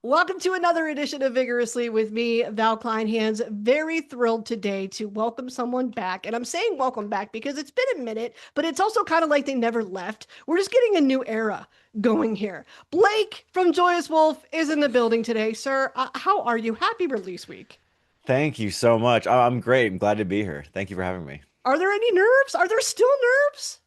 Welcome to another edition of Vigorously with me, Val Kleinhans. Very thrilled today to welcome someone back. And I'm saying welcome back because it's been a minute, but it's also kind of like they never left. We're just getting a new era going here. Blake from Joyous Wolf is in the building today. Sir, how are you? Happy release week. Thank you so much. I'm great. I'm glad to be here. Thank you for having me. Are there any nerves? Are there still nerves?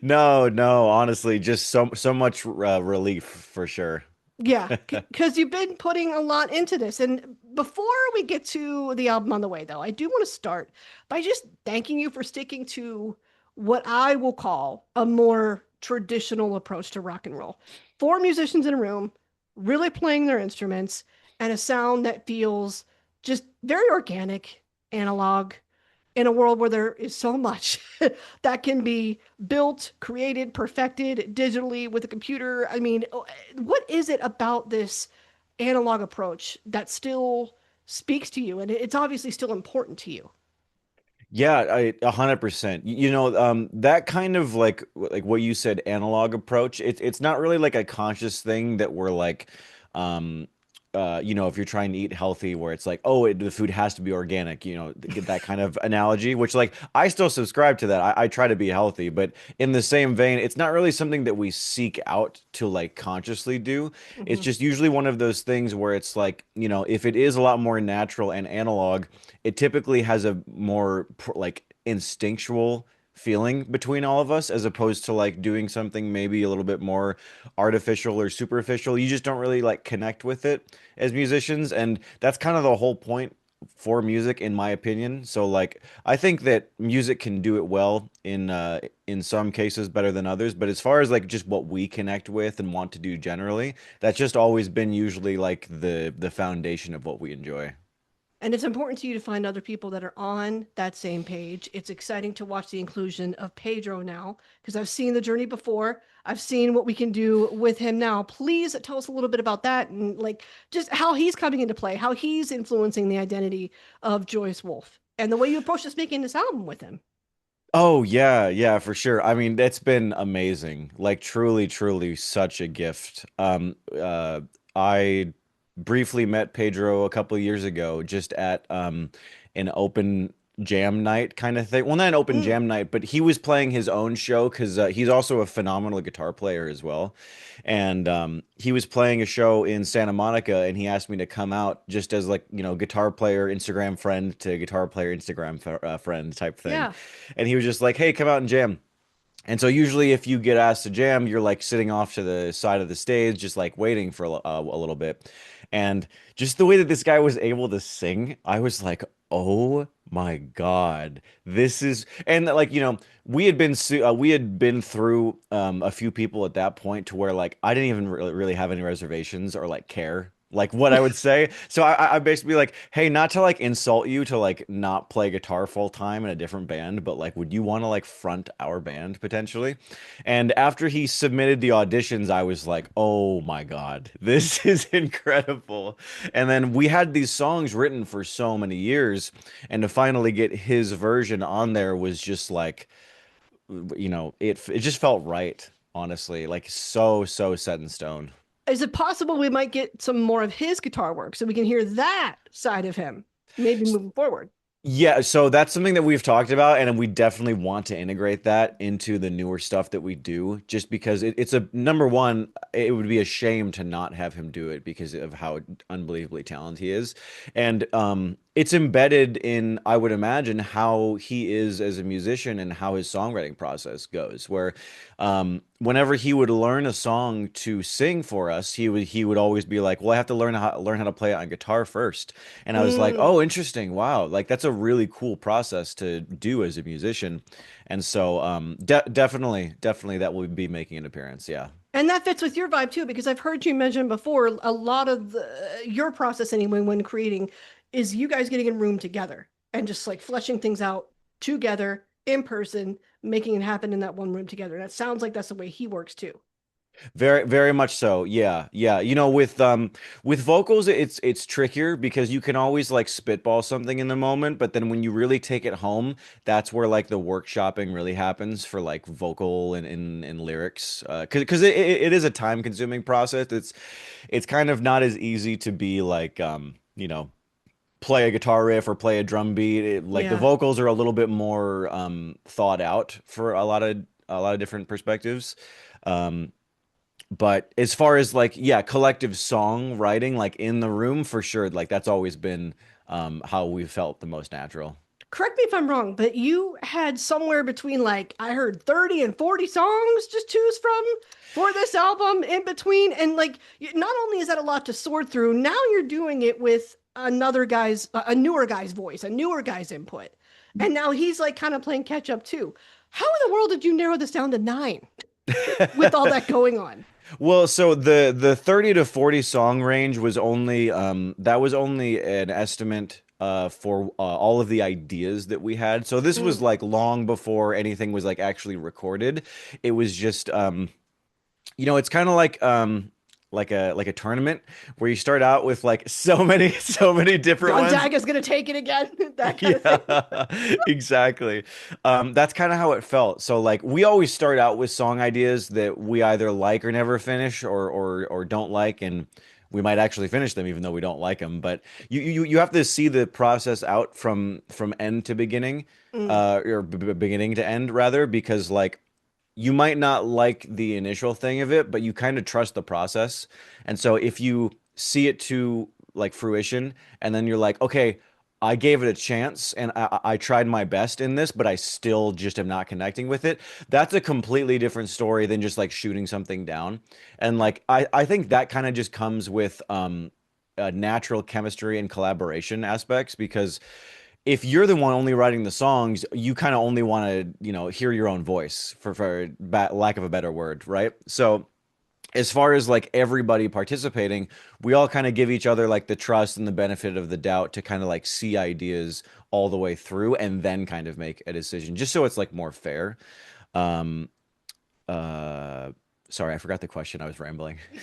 No, no, honestly, just so much relief for sure. Yeah, because you've been putting a lot into this. And before we get to the album on the way, though, I do want to start by just thanking you for sticking to what I will call a more traditional approach to rock and roll. Four musicians in a room, really playing their instruments, and a sound that feels just very organic, analog, in a world where there is so much that can be built, created, perfected digitally with a computer. I mean, what is it about this analog approach that still speaks to you? And it's obviously still important to you. Yeah, 100%. That kind of like what you said, analog approach. It's not really like a conscious thing that we're like, um, if you're trying to eat healthy, where it's like, oh, the food has to be organic. Get that kind of analogy. Which like I still subscribe to that. I try to be healthy, but in the same vein, it's not really something that we seek out to like consciously do. It's Mhm. just usually one of those things where it's like, if it is a lot more natural and analog, it typically has a more like instinctual feeling between all of us as opposed to like doing something maybe a little bit more artificial or superficial. You just don't really like connect with it as musicians, and that's kind of the whole point for music in my opinion. So like I think that music can do it well in some cases better than others, but as far as like just what we connect with and want to do generally, that's just always been usually like the foundation of what we enjoy. And it's important to you to find other people that are on that same page. It's exciting to watch the inclusion of Pedro now because I've seen the journey before. I've seen what we can do with him now. Please tell us a little bit about that and like just how he's coming into play, how he's influencing the identity of Joyce Wolf and the way you approach this making this album with him. Oh yeah, yeah, for sure. I mean, that's been amazing. Like truly, truly such a gift. I briefly met Pedro a couple of years ago just at an open jam night kind of thing. Well, not an open Mm. jam night, but he was playing his own show because he's also a phenomenal guitar player as well. And he was playing a show in Santa Monica, and he asked me to come out just as like, guitar player, Instagram friend to guitar player, Instagram friend type thing. Yeah. And he was just like, "Hey, come out and jam." And so usually if you get asked to jam, you're like sitting off to the side of the stage, just like waiting for a little bit. And just the way that this guy was able to sing, I was like, oh my God, this is, and like, we had been through a few people at that point to where like I didn't even really have any reservations or like care like what I would say. So I basically like, hey, not to like insult you to like not play guitar full time in a different band, but like, would you want to like front our band potentially? And after he submitted the auditions, I was like, oh my God, this is incredible. And then we had these songs written for so many years, and to finally get his version on there was just like, it just felt right, honestly, like so set in stone. Is it possible we might get some more of his guitar work so we can hear that side of him maybe moving forward? Yeah, so that's something that we've talked about, and we definitely want to integrate that into the newer stuff that we do, just because it's a number one, it would be a shame to not have him do it because of how unbelievably talented he is. And it's embedded in, I would imagine, how he is as a musician and how his songwriting process goes, where whenever he would learn a song to sing for us, he would always be like, "Well, I have to learn how to play it on guitar first." And I was like, Mm. "Oh, interesting. Wow. Like that's a really cool process to do as a musician." And so definitely that will be making an appearance. Yeah. And that fits with your vibe too, because I've heard you mention before a lot of your process anyway when creating is you guys getting in room together and just like fleshing things out together in person, making it happen in that one room together. And it sounds like that's the way he works too. Very, very much so. Yeah, yeah. With vocals, it's trickier because you can always like spitball something in the moment, but then when you really take it home, that's where like the workshopping really happens for like vocal and lyrics. Because it is a time-consuming process. It's kind of not as easy to be like play a guitar riff or play a drum beat. Like the Yeah. vocals are a little bit more thought out for a lot of different perspectives. Um, but as far as like, yeah, collective songwriting, like in the room for sure, like that's always been how we felt the most natural. Correct me if I'm wrong, but you had somewhere between like I heard 30 and 40 songs to choose from for this album in between. And like not only is that a lot to sort through, now you're doing it with another guy's a newer guy's voice, a newer guy's input. And now he's like kind of playing catch up too. How in the world did you narrow this down to nine with all that going on? Well, so the 30 to 40 song range was only that was only an estimate for all of the ideas that we had. So this was Mm. like long before anything was like actually recorded. It was just it's kind of like a tournament where you start out with like so many so many different ones. Gonzaga's gonna take it again, that kind of thing. Yeah, exactly. That's kind of how it felt. So like we always start out with song ideas that we either like or never finish or don't like, and we might actually finish them even though we don't like them. But you have to see the process out from end to beginning, Mm. or beginning to end rather, because like you might not like the initial thing of it, but you kind of trust the process. And so if you see it to like fruition and then you're like, okay, I gave it a chance and I tried my best in this, but I still just am not connecting with it. That's a completely different story than just like shooting something down. And like I think that kind of just comes with natural chemistry and collaboration aspects because if you're the one only writing the songs, you kind of only want to, hear your own voice for lack of a better word, right? So as far as like everybody participating, we all kind of give each other like the trust and the benefit of the doubt to kind of like see ideas all the way through and then kind of make a decision, just so it's like more fair. Um, uh, Sorry, I forgot the question. I was rambling. You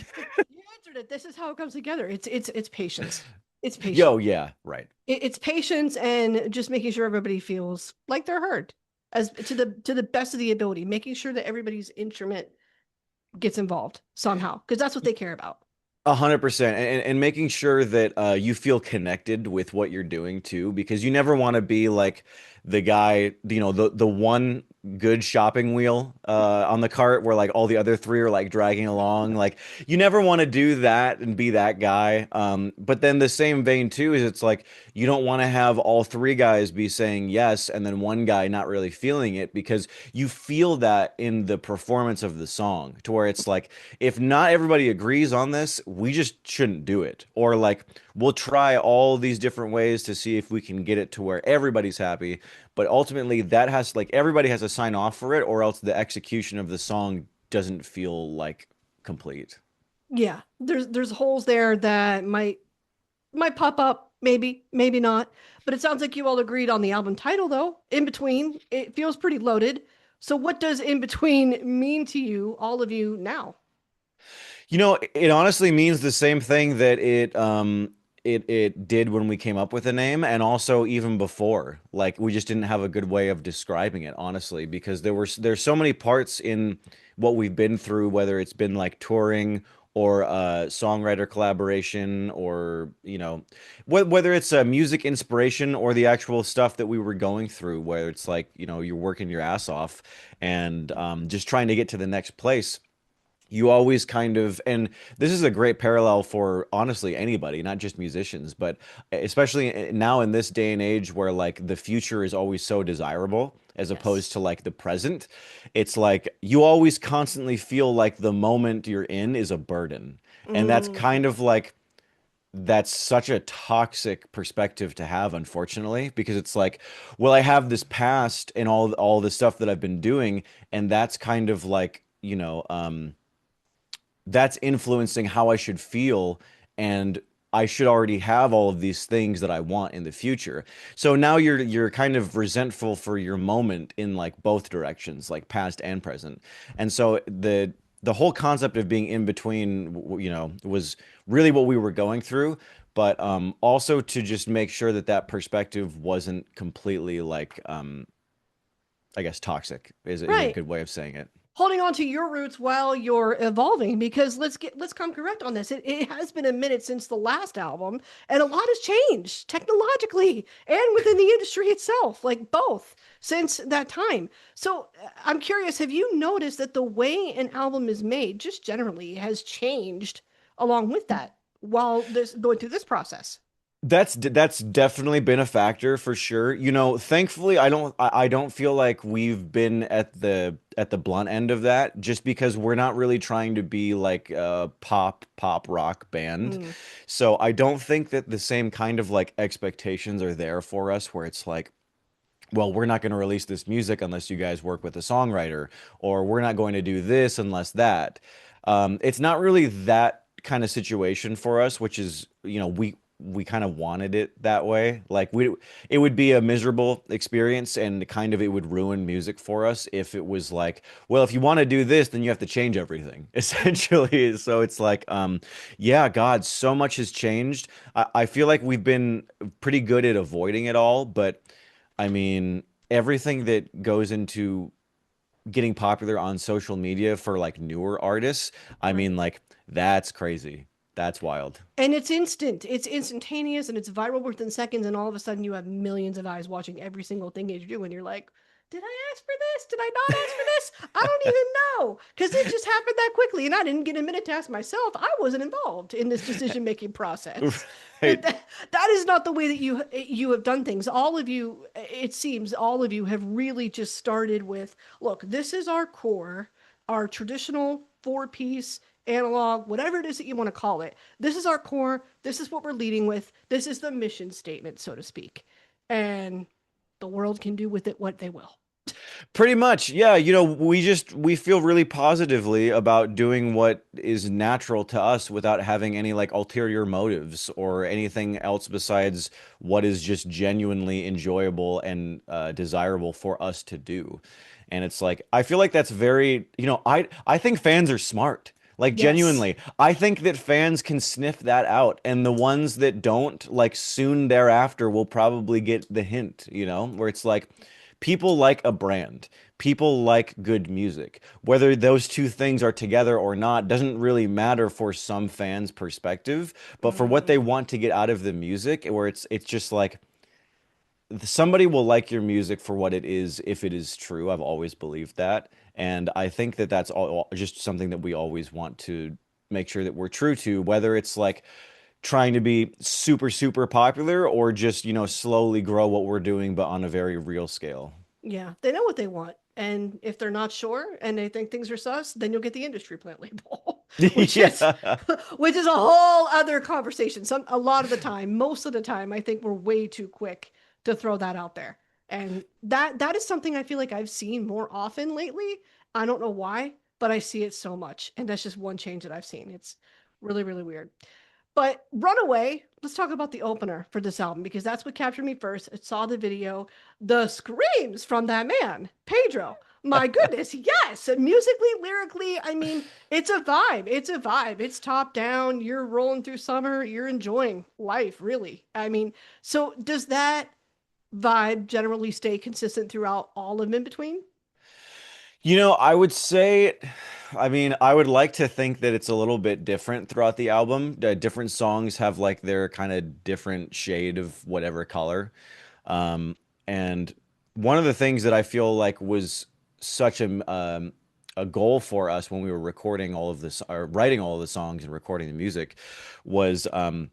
answered it. This is how it comes together. It's patience. It's patience. Yo, yeah, right. It's patience and just making sure everybody feels like they're heard as to the best of the ability, making sure that everybody's instrument gets involved somehow because that's what they care about. 100%, and making sure that you feel connected with what you're doing too, because you never want to be like the guy, the one good shopping wheel on the cart where like all the other three are like dragging along. Like you never want to do that and be that guy. But then the same vein too is it's like you don't want to have all three guys be saying yes and then one guy not really feeling it because you feel that in the performance of the song to where it's like if not everybody agrees on this, we just shouldn't do it. Or like we'll try all these different ways to see if we can get it to where everybody's happy. But ultimately that has like everybody has to sign off for it, or else the execution of the song doesn't feel like complete. Yeah, there's holes there that might pop up, maybe, maybe not. But it sounds like you all agreed on the album title though. In between, it feels pretty loaded. So what does in between mean to you, all of you now? It honestly means the same thing that it did when we came up with the name, and also even before. Like we just didn't have a good way of describing it, honestly, because there's so many parts in what we've been through, whether it's been like touring or songwriter collaboration, or whether it's a music inspiration or the actual stuff that we were going through, where it's like you're working your ass off and just trying to get to the next place. You always kind of, and this is a great parallel for honestly anybody, not just musicians, but especially now in this day and age where like the future is always so desirable as opposed Yes. to like the present. It's like you always constantly feel like the moment you're in is a burden. And that's kind Mm, of like, that's such a toxic perspective to have, unfortunately, because it's like, well, I have this past and all the stuff that I've been doing, and that's kind of like, that's influencing how I should feel, and I should already have all of these things that I want in the future. So now you're kind of resentful for your moment in like both directions, like past and present. And so the whole concept of being in between, was really what we were going through. But also to just make sure that that perspective wasn't completely like, I guess, toxic is a Right. good way of saying it. Holding on to your roots while you're evolving, because let's come correct on this. It has been a minute since the last album, and a lot has changed technologically and within the industry itself, like both since that time. So I'm curious, have you noticed that the way an album is made just generally has changed along with that while this going through this process? That's definitely been a factor for sure. Thankfully, I don't feel like we've been at the blunt end of that, just because we're not really trying to be like a pop rock band. Mm, So I don't think that the same kind of like expectations are there for us, where it's like, well, we're not going to release this music unless you guys work with a songwriter, or we're not going to do this unless that. It's not really that kind of situation for us, which is, we kind of wanted it that way. Like it would be a miserable experience, and kind of it would ruin music for us if it was like, well, if you want to do this, then you have to change everything, essentially. So it's like, yeah, God, so much has changed. I feel like we've been pretty good at avoiding it all, but I mean, everything that goes into getting popular on social media for like newer artists, I right. mean, like, that's crazy. That's wild. And it's instant. It's instantaneous and it's viral within seconds. And all of a sudden, you have millions of eyes watching every single thing that you do. And you're like, did I ask for this? Did I not ask for this? I don't even know. Because it just happened that quickly. And I didn't get a minute to ask myself. I wasn't involved in this decision making process. But Right. that is not the way that you have done things. All of you, it seems, all of you have really just started with, look, this is our core, our traditional four-piece analog, whatever it is that you want to call it. This is our core. This is what we're leading with. This is the mission statement, so to speak. And the world can do with it what they will. Pretty much. Yeah, we feel really positively about doing what is natural to us without having any like ulterior motives or anything else besides what is just genuinely enjoyable and desirable for us to do. And it's like, I feel like that's very, I think fans are smart. Like, Yes. genuinely, I think that fans can sniff that out, and the ones that don't, like, soon thereafter will probably get the hint, where it's like, people like a brand. People like good music. Whether those two things are together or not doesn't really matter for some fans' perspective, but for what Mm, they want to get out of the music, where it's just like, somebody will like your music for what it is if it is true. I've always believed that. And I think that that's all just something that we always want to make sure that we're true to, whether it's like trying to be super, super popular, or just, slowly grow what we're doing, but on a very real scale. yeah, they know what they want. And if they're not sure and they think things are sus, then you'll get the industry plant label, which is Yeah. which is a whole other conversation. A lot of the time, most of the time, I think we're way too quick to throw that out there. And that is something I feel like I've seen more often lately. I don't know why, but I see it so much. And that's just one change that I've seen. It's really, really weird. But Runaway, let's talk about the opener for this album because that's what captured me first. I saw the video, the screams from that man, Pedro. My goodness, yes. Musically, lyrically, I mean, it's a vibe. It's a vibe. It's top down. You're rolling through summer. You're enjoying life, really. I mean, so does that vibe generally stay consistent throughout all of In Between? I would say, I mean, I would like to think that it's a little bit different throughout the album. Different songs have like their kind of different shade of whatever color. And one of the things that I feel like was such a goal for us when we were recording all of this, or writing all of the songs and recording the music, was a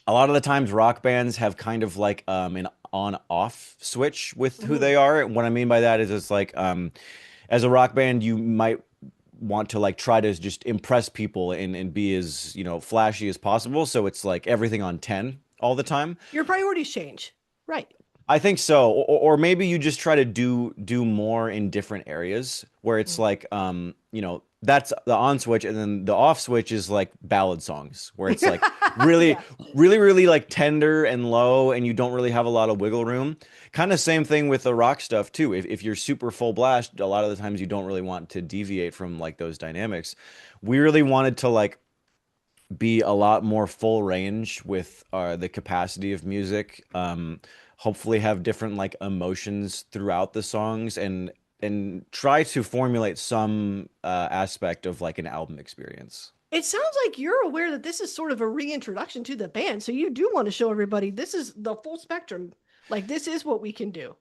lot of the times rock bands have kind of like an on-off switch with who Mm-hmm. they are. What I mean by that is, it's like, as a rock band, you might want to like try to just impress people and be as, flashy as possible. So it's like everything on 10 all the time. Your priorities change. Right. I think so. Or maybe you just try to do more in different areas, where it's like, that's the on switch, and then the off switch is like ballad songs where it's like really, Yeah. really like tender and low, and you don't really have a lot of wiggle room. Kind of same thing with the rock stuff too. If you're super full blast, a lot of the times you don't really want to deviate from like those dynamics. We really wanted to like be a lot more full range with the capacity of music. Hopefully have different like emotions throughout the songs and try to formulate some aspect of like an album experience. It sounds like you're aware that this is sort of a reintroduction to the band. So you do want to show everybody this is the full spectrum. Like this is what we can do.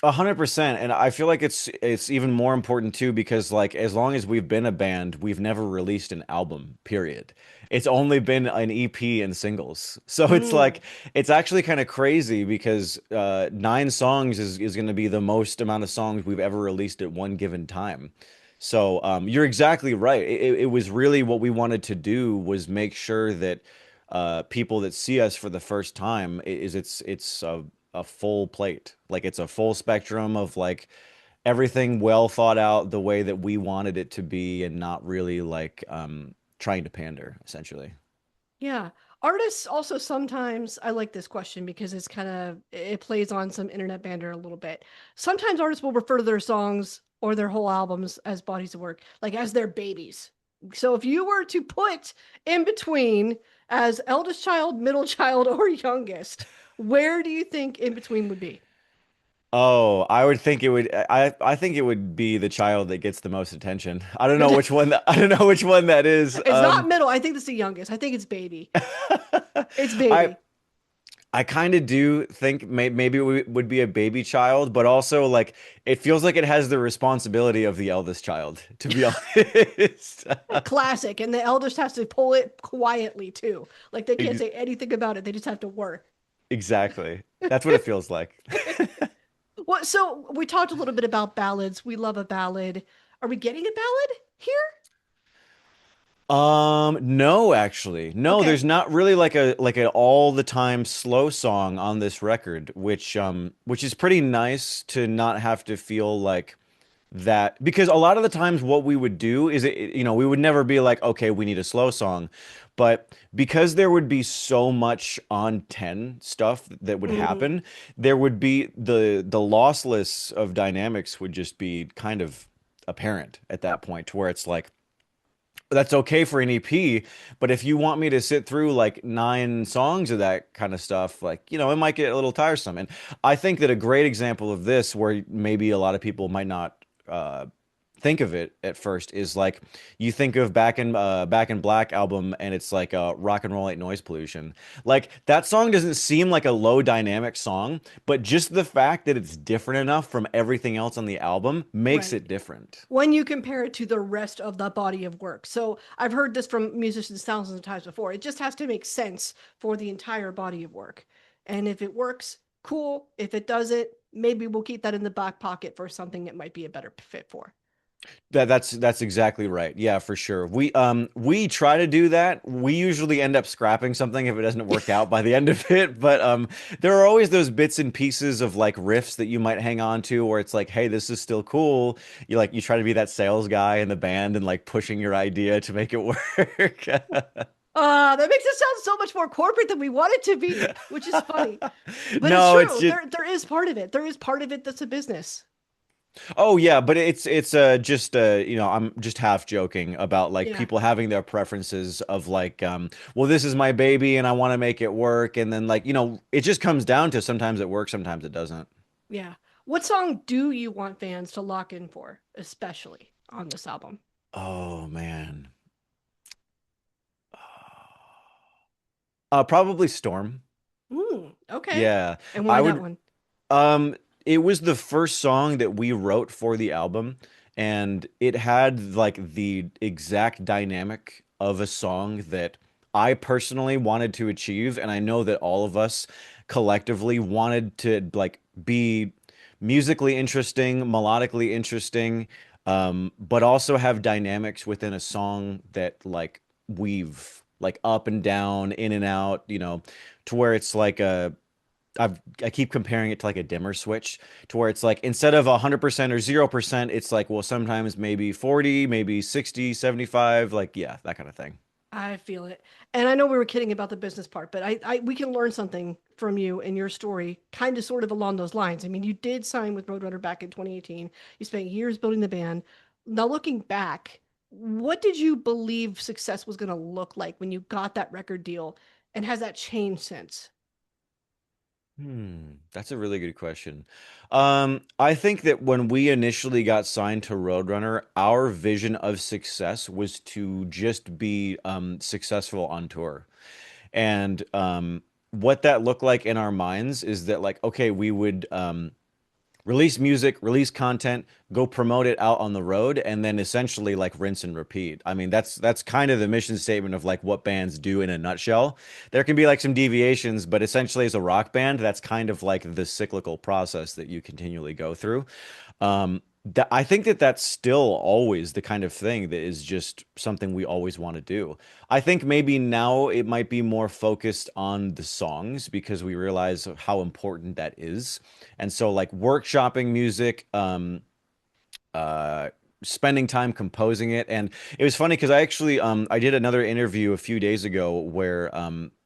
100%. And I feel like it's even more important too because like as long as we've been a band, we've never released an album, period. It's only been an EP and singles. So it's Mm. like it's actually kind of crazy because 9 songs is going to be the most amount of songs we've ever released at one given time. So you're exactly right. It was really what we wanted to do was make sure that people that see us for the first time is it's a full plate. Like it's a full spectrum of like everything well thought out the way that we wanted it to be and not really like trying to pander, essentially. Yeah. Artists also sometimes, I like this question because it plays on some internet banter a little bit. Sometimes artists will refer to their songs or their whole albums as bodies of work, like as their babies. So if you were to put in between as eldest child, middle child, or youngest, where do you think in between would be? Oh, I would think it would I think it would be the child that gets the most attention. I don't know which one I don't know which one that is. It's not middle. I think it's the youngest. I think it's baby. It's I baby. I kind of do think maybe it would be a baby child, but also like it feels like it has the responsibility of the eldest child, to be honest. Classic. And the eldest has to pull it quietly too. Like they can't Ex- say anything about it. They just have to work. Exactly. That's what it feels like. Well, so we talked a little bit about ballads. We love a ballad. Are we getting a ballad here? No, actually. No, Okay. there's not really like an all the time slow song on this record, which is pretty nice to not have to feel like that because a lot of the times what we would do is we would never be like, okay, we need a slow song. But because there would be so much on 10 stuff that would Mhm. happen, there would be the lossless of dynamics would just be kind of apparent at that point to where it's like that's okay for an EP, but if you want me to sit through like 9 songs of that kind of stuff, like, it might get a little tiresome. And I think that a great example of this, where maybe a lot of people might not think of it at first, is like you think of Back in Black album, and it's like Rock and Roll Ain't Noise Pollution. Like that song doesn't seem like a low dynamic song, but just the fact that it's different enough from everything else on the album makes Right. it different. When you compare it to the rest of the body of work. So I've heard this from musicians thousands of times before. It just has to make sense for the entire body of work. And if it works, cool. If it doesn't, maybe we'll keep that in the back pocket for something it might be a better fit for. That's exactly right. Yeah, for sure. We try to do that. We usually end up scrapping something if it doesn't work out by the end of it. But there are always those bits and pieces of like riffs that you might hang on to where it's like, hey, this is still cool. You try to be that sales guy in the band and like pushing your idea to make it work. That makes it sound so much more corporate than we want it to be, which is funny. But it's No, it's true. just There is part of it. There is part of it that's a business. oh yeah, but it's just I'm just half joking about like Yeah. people having their preferences of like well this is my baby and I want to make it work and then like it just comes down to sometimes it works, sometimes it doesn't. Yeah. What song do you want fans to lock in for, especially on this album? Oh man. Probably Storm. Okay. Yeah. And I why that would one? it was the first song that we wrote for the album, and it had like the exact dynamic of a song that I personally wanted to achieve, and I know that all of us collectively wanted to like be musically interesting, melodically interesting, but also have dynamics within a song that like weave like up and down, in and out, to where it's like I keep comparing it to like a dimmer switch, to where it's like instead of 100% or 0%, it's like, well, sometimes maybe 40, maybe 60, 75, like, yeah, that kind of thing. I feel it. And I know we were kidding about the business part, but we can learn something from you and your story, kind of sort of along those lines. I mean, you did sign with Roadrunner back in 2018. You spent years building the band. Now, looking back, what did you believe success was going to look like when you got that record deal? And has that changed since? That's a really good question. I think that when we initially got signed to Roadrunner, our vision of success was to just be successful on tour. And what that looked like in our minds is that, like, okay, we would release music, release content, go promote it out on the road, and then essentially like rinse and repeat. I mean, that's kind of the mission statement of like what bands do in a nutshell. There can be like some deviations, but essentially as a rock band, that's kind of like the cyclical process that you continually go through. That I think that that's still always the kind of thing that is just something we always want to do. I think maybe now it might be more focused on the songs because we realize how important that is. And so like workshopping music, uh spending time composing it. And it was funny because I did another interview a few days ago where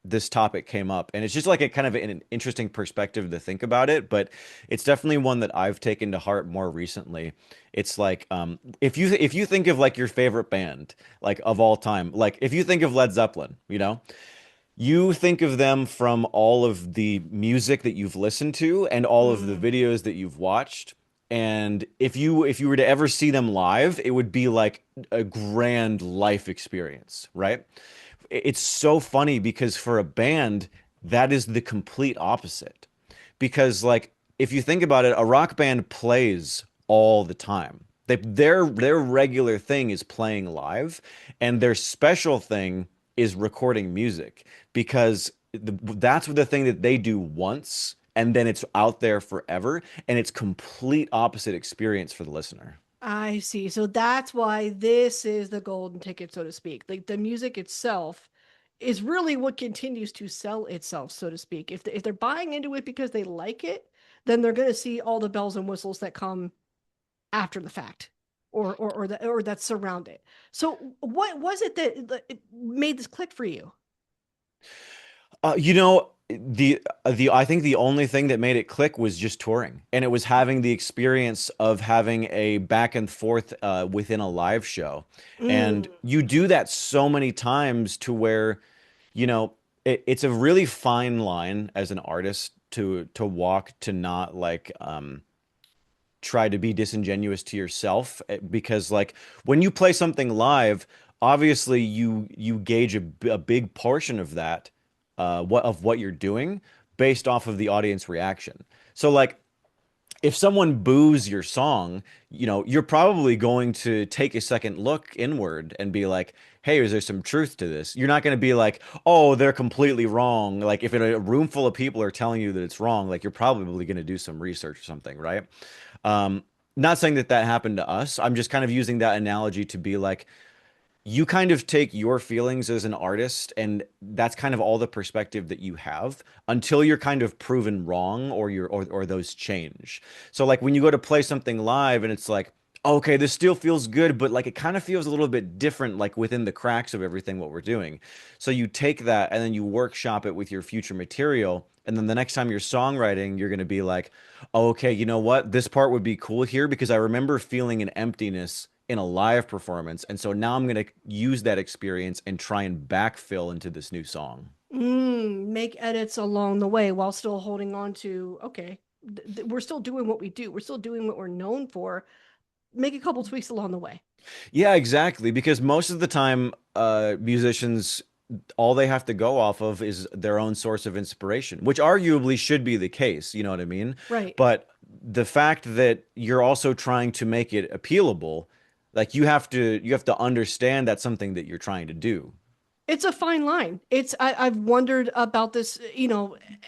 this topic came up, and it's just like a kind of an interesting perspective to think about it, but it's definitely one that I've taken to heart more recently. It's like if you think of like your favorite band like of all time, like if you think of Led Zeppelin, you know, you think of them from all of the music that you've listened to and all of the Mm, videos that you've watched. And if you were to ever see them live, it would be like a grand life experience, right? It's so funny because for a band, that is the complete opposite. Because like if you think about it, a rock band plays all the time. Their regular thing is playing live, and their special thing is recording music because that's the thing that they do once, and then it's out there forever, and it's complete opposite experience for the listener. I see. So that's why this is the golden ticket, so to speak. Like the music itself is really what continues to sell itself, so to speak. If they're buying into it because they like it, then they're going to see all the bells and whistles that come after the fact, or that surround it. So what was it that it made this click for you? You know, the I think the only thing that made it click was just touring, and it was having the experience of having a back and forth within a live show, Mm, and you do that so many times to where, you know, it's a really fine line as an artist to walk to not like try to be disingenuous to yourself because like when you play something live, obviously you gauge a big portion of that what you're doing based off of the audience reaction. So like if someone boos your song, you know, you're probably going to take a second look inward and be like, hey, is there some truth to this? You're not going to be like, oh, they're completely wrong. Like if in a room full of people are telling you that it's wrong, like you're probably going to do some research or something, right? Um, Not saying that that happened to us. I'm just kind of using that analogy to be like, you kind of take your feelings as an artist, and that's kind of all the perspective that you have until you're kind of proven wrong or or those change. So like when you go to play something live and it's like, okay, this still feels good, but like it kind of feels a little bit different, like within the cracks of everything what we're doing. So you take that and then you workshop it with your future material. And then the next time you're songwriting, you're going to be like, oh, okay, you know what? This part would be cool here because I remember feeling an emptiness in a live performance. And so now I'm going to use that experience and try and backfill into this new song. make edits along the way while still holding on to, okay, we're still doing what we do. We're still doing what we're known for. Make a couple tweaks along the way. Yeah, exactly. Because most of the time, musicians, all they have to go off of is their own source of inspiration, which arguably should be the case. You know what I mean? Right. But the fact that you're also trying to make it appealable, like you have to understand that's something that you're trying to do. It's a fine line. I've wondered about this,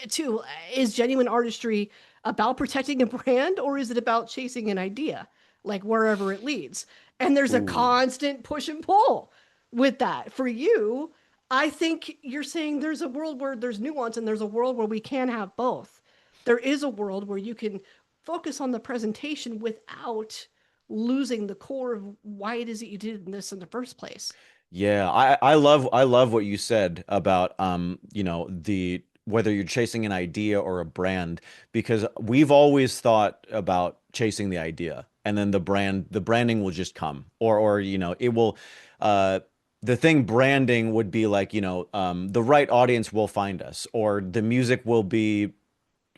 too. Is genuine artistry about protecting a brand, or is it about chasing an idea, like wherever it leads? And there's a Ooh. constant push and pull with that. For you, I think you're saying there's a world where there's nuance and there's a world where we can have both. there is a world where you can focus on the presentation without losing the core of why it is that you did this in the first place. Yeah, I love what you said about the whether you're chasing an idea or a brand, because we've always thought about chasing the idea and then the branding will just come, or it will uh the thing branding would be like, the right audience will find us, or the music will be,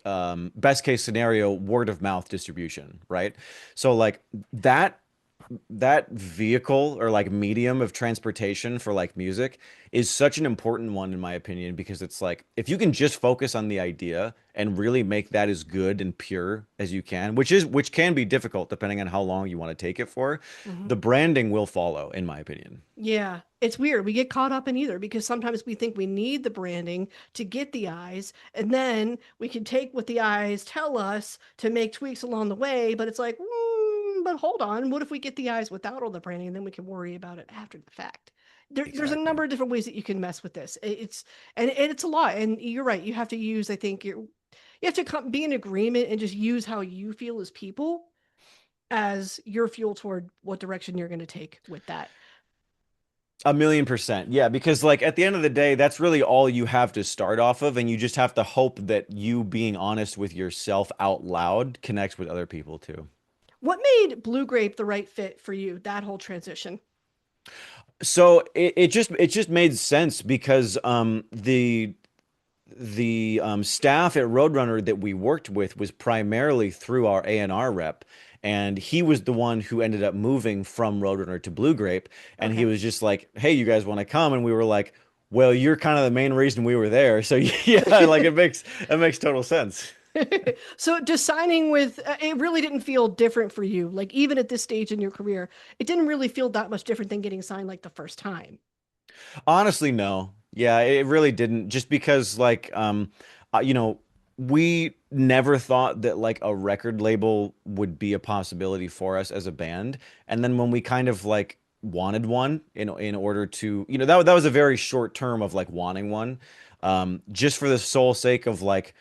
best case scenario, word of mouth distribution, right? So like that that vehicle or like medium of transportation for like music is such an important one in my opinion, because it's like if you can just focus on the idea and really make that as good and pure as you can, which can be difficult depending on how long you want to take it for, Mhm. the branding will follow in my opinion. Yeah, it's weird. We get caught up in either because sometimes we think we need the branding to get the eyes, and then we can take what the eyes tell us to make tweaks along the way. But it's like, but hold on, what if we get the eyes without all the branding, and then we can worry about it after the fact? There's a Exactly. number of different ways that you can mess with this. It's and it's a lot. And you're right. You have to use, I think, you have to be in agreement and just use how you feel as people as your fuel toward what direction you're going to take with that. 1,000,000%. Yeah, because like at the end of the day, that's really all you have to start off of, and you just have to hope that you being honest with yourself out loud connects with other people too. What made Blue Grape the right fit for you, that whole transition? So it just made sense because the staff at Roadrunner that we worked with was primarily through our A&R rep, and he was the one who ended up moving from Roadrunner to Blue Grape, and he Okay. was just like, "Hey, you guys want to come?" And we were like, "Well, you're kind of the main reason we were there." So yeah, like it makes total sense. So just signing with it really didn't feel different for you. Like even at this stage in your career, it didn't really feel that much different than getting signed like the first time. Honestly, no. Yeah, it really didn't. Just because, like, we never thought that like a record label would be a possibility for us as a band. And then when we kind of like wanted one in order to, that was a very short term of like wanting one, just for the sole sake of like,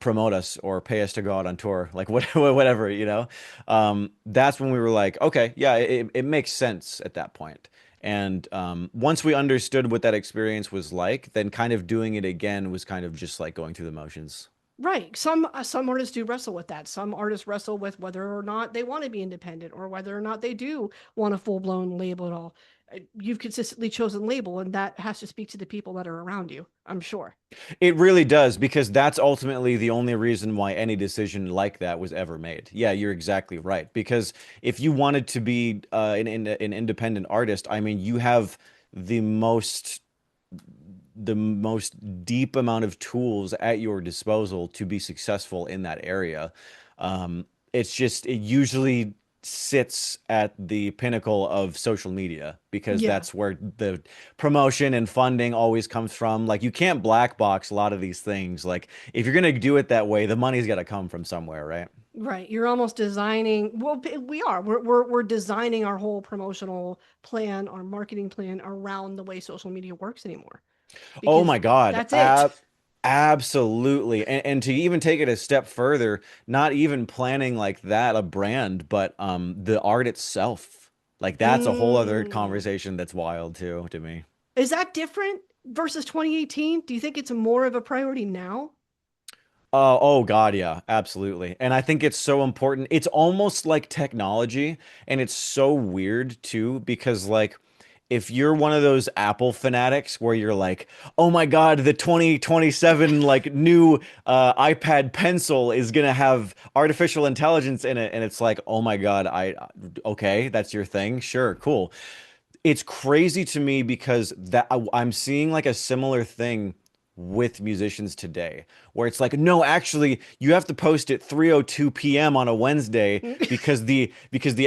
promote us or pay us to go out on tour, like whatever, that's when we were like, okay, yeah, it makes sense at that point. And once we understood what that experience was like, then kind of doing it again was kind of just like going through the motions. Right. Some artists do wrestle with that. Some artists wrestle with whether or not they want to be independent or whether or not they do want a full-blown label at all. You've consistently chosen label, and that has to speak to the people that are around you, I'm sure. It really does, because that's ultimately the only reason why any decision like that was ever made. Yeah, you're exactly right. Because if you wanted to be an independent artist, I mean, you have the most the most deep amount of tools at your disposal to be successful in that area. It's just it usually sits at the pinnacle of social media, because Yeah. that's where the promotion and funding always comes from. Like you can't black box a lot of these things. Like if you're gonna do it that way, the money's got to come from somewhere, right? Right. You're almost designing, well, we are. We're designing our whole promotional plan, our marketing plan around the way social media works anymore Oh because my God. that's it. Absolutely. And to even take it a step further, not even planning like that, a brand, but the art itself. Like that's a whole other Mm. conversation that's wild too to me. Is that different versus 2018? Do you think it's more of a priority now? Oh God, yeah, absolutely. And I think it's so important. It's almost like technology, and it's so weird too, because like if you're one of those Apple fanatics where you're like, "Oh my God, the 2027 like new iPad Pencil is gonna have artificial intelligence in it," and it's like, "Oh my God, I okay, that's your thing. Sure, cool." It's crazy to me because I'm seeing like a similar thing with musicians today, where it's like, no, actually, you have to post at 3:02 p.m. on a Wednesday, because the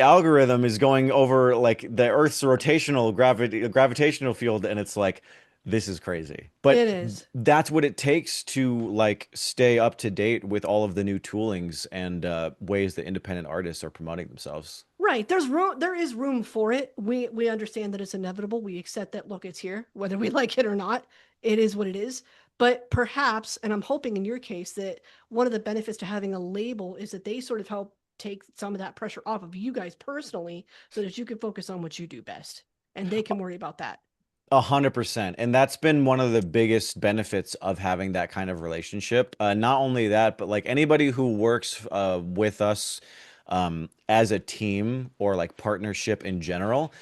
algorithm is going over like the Earth's rotational gravitational field, and it's like, this is crazy. But It is. that's what it takes to like stay up to date with all of the new toolings and ways that independent artists are promoting themselves. Right. There's room, there is room for it. We understand that it's inevitable. We accept that look, it's here, whether we like it or not. It is what it is. But perhaps, and I'm hoping in your case that one of the benefits to having a label is that they sort of help take some of that pressure off of you guys personally so that you can focus on what you do best and they can worry about that. 100%. And that's been one of the biggest benefits of having that kind of relationship. Not only that, but like anybody who works with us as a team or like partnership in general,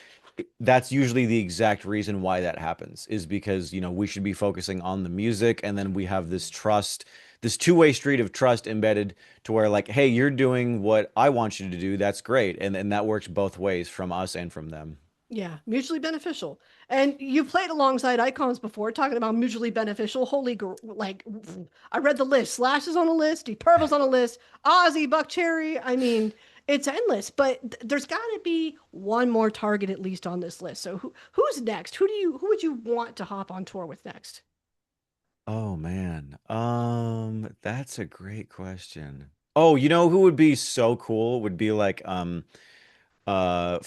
that's usually the exact reason why that happens is because, we should be focusing on the music and then we have this trust, this two-way street of trust embedded to where like, hey, you're doing what I want you to do. That's great. And that works both ways from us and from them. Yeah, mutually beneficial. And you played alongside icons before, talking about mutually beneficial. Like, I read the list. Slash is on a list. Deep Purple's on a list. Ozzy, Buck Cherry. I mean, it's endless. But there's got to be one more target at least on this list. So who's next? Who would you want to hop on tour with next? Oh man. That's a great question. Oh, you know who would be so cool would be like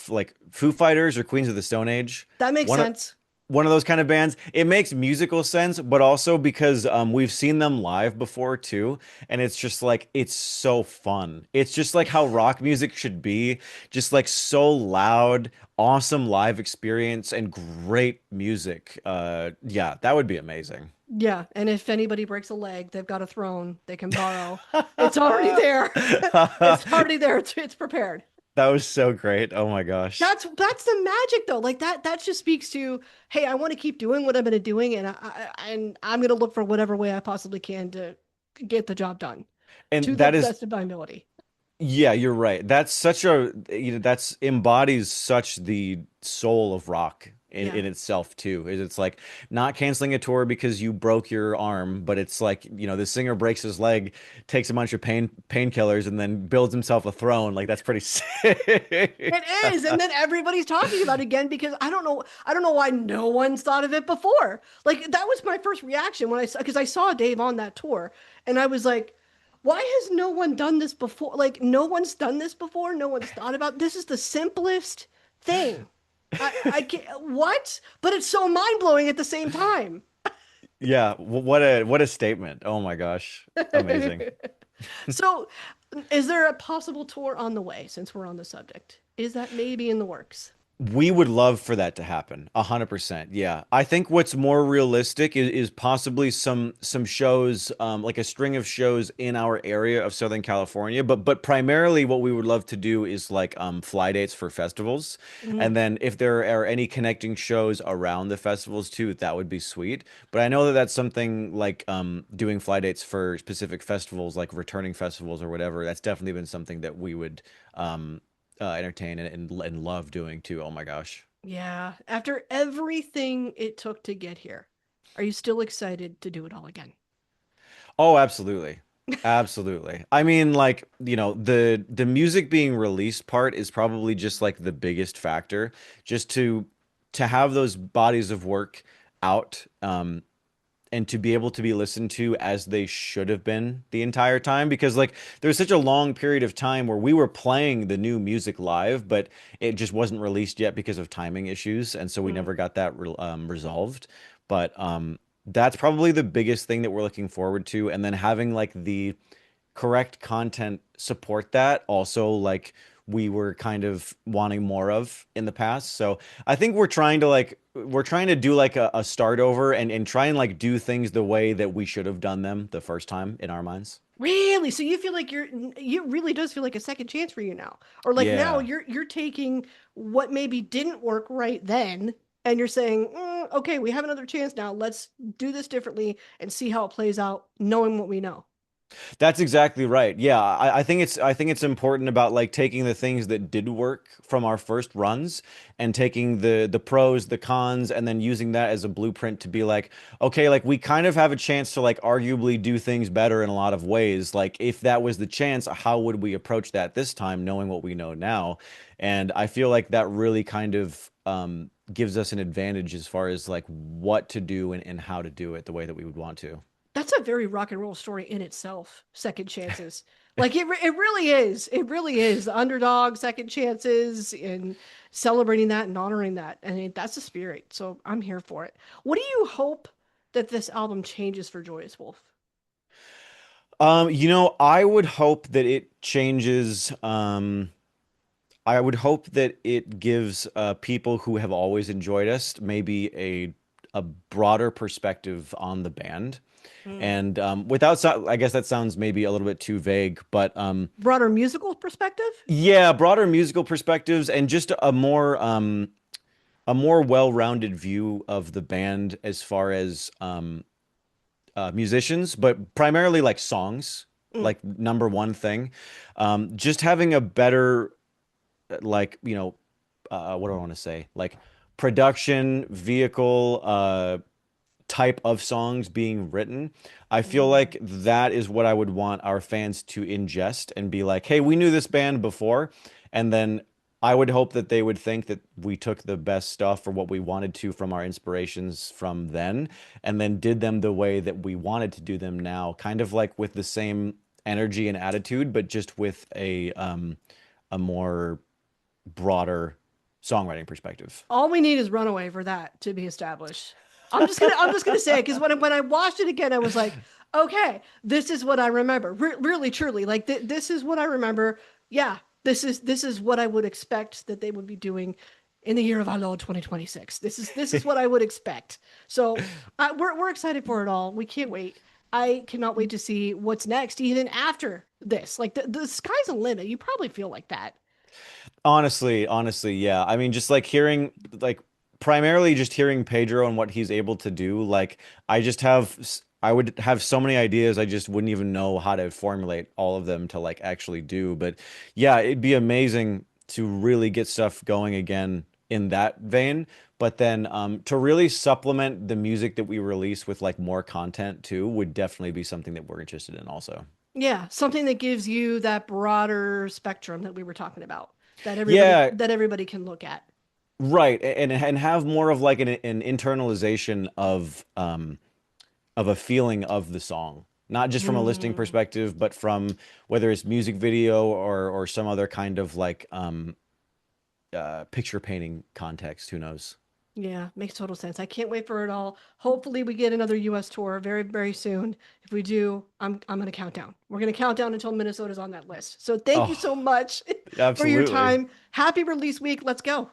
like Foo Fighters or Queens of the Stone Age. That makes One of sense. one of those kind of bands. It makes musical sense, but also because we've seen them live before too, and it's just like it's so fun. It's just like how rock music should be, just like so loud, awesome live experience and great music. Yeah, that would be amazing. Yeah, and if anybody breaks a leg, they've got a throne they can borrow. It's already there. It's already there. It's prepared. That was so great. Oh my gosh. That's the magic though. Like that just speaks to, hey, I want to keep doing what I've been doing, and I'm gonna look for whatever way I possibly can to get the job done to And the that is best of my ability. Yeah, you're right. That's such a, that's embodies such the soul of rock Yeah. in itself too. Is it's like not canceling a tour because you broke your arm, but it's like, the singer breaks his leg, takes a bunch of painkillers and then builds himself a throne. Like that's pretty sick. It is, and then everybody's talking about it again because I don't know why no one's thought of it before. Like that was my first reaction when I saw because I saw Dave on that tour, and I was like, why has no one done this before? Like no one's done this before. No one's thought about this is the simplest thing. I can't what? But it's so mind blowing at the same time. Yeah, what a statement. Oh my gosh. Amazing. So, is there a possible tour on the way since we're on the subject? Is that maybe in the works? We would love for that to happen. 100%. Yeah. I think what's more realistic is possibly some shows, like a string of shows in our area of Southern California. But primarily what we would love to do is like fly dates for festivals. Mhm. And then if there are any connecting shows around the festivals too, that would be sweet. But I know that that's something like doing fly dates for specific festivals, like returning festivals or whatever. That's definitely been something that we would entertain and love doing too. Oh my gosh. Yeah. After everything it took to get here, are you still excited to do it all again? Oh, absolutely. Absolutely. I mean, like, the music being released part is probably just like the biggest factor. Just to have those bodies of work out, and to be able to be listened to as they should have been the entire time because like there's such a long period of time where we were playing the new music live but it just wasn't released yet because of timing issues and so we Mm. never got that resolved but that's probably the biggest thing that we're looking forward to and then having like the correct content support that also like we were kind of wanting more of in the past. So I think we're trying to do like a start over and try and like do things the way that we should have done them the first time in our minds. Really? So you feel like you really does feel like a second chance for you now. Or like now Yeah. you're taking what maybe didn't work right then and you're saying, okay, we have another chance now. Let's do this differently and see how it plays out, knowing what we know. That's exactly right. Yeah, I think it's important about like taking the things that did work from our first runs and taking the pros, the cons, and then using that as a blueprint to be like, okay, like we kind of have a chance to like arguably do things better in a lot of ways. Like if that was the chance, how would we approach that this time, knowing what we know now? And I feel like that really kind of gives us an advantage as far as like what to do and how to do it the way that we would want to. That's a very rock and roll story in itself. Second chances. Like it really is. It really is. The underdog, second chances, and celebrating that and honoring that. And that's the spirit. So I'm here for it. What do you hope? that this album changes for Joyous Wolf? I would hope that it changes. I would hope that it gives people who have always enjoyed us maybe a broader perspective on the band. Mm. And I guess that sounds maybe a little bit too vague, but Broader musical perspective? yeah, broader musical perspectives and just a more well-rounded view of the band as far as musicians, but primarily like songs, Mm. like number one thing. Just having a better like what do I want to say, like production vehicle type of songs being written. I feel Mm. like that is what I would want our fans to ingest and be like, hey, we knew this band before. And then I would hope that they would think that we took the best stuff or what we wanted to from our inspirations from then and then did them the way that we wanted to do them now, kind of like with the same energy and attitude, but just with a more broader songwriting perspective. All we need is Runaway for that to be established. I'm just gonna say it because when I watched it again, I was like, okay, this is what I remember. Really, truly, like this is what I remember. Yeah, this is what I would expect that they would be doing in the year of our Lord 2026. This is what I would expect. So we're excited for it all. We can't wait. I cannot wait to see what's next, even after this. Like the sky's a limit. You probably feel like that. Honestly, yeah. I mean, just like hearing, like, primarily just hearing Pedro and what he's able to do. Like, I would have so many ideas. I just wouldn't even know how to formulate all of them to like actually do. But yeah, it'd be amazing to really get stuff going again in that vein. But then to really supplement the music that we release with like more content too would definitely be something that we're interested in also. Yeah, something that gives you that broader spectrum that we were talking about, Yeah, that everybody can look at. right. And have more of like an internalization of a feeling of the song. Not just from a listening Mm, perspective, but from whether it's music video or some other kind of like picture painting context, who knows? yeah, makes total sense. I can't wait for it all. Hopefully we get another US tour very, very soon. If we do, I'm gonna count down. We're gonna count down until Minnesota's on that list. So thank you so Oh, much for your absolutely. time. Happy release week. Let's go.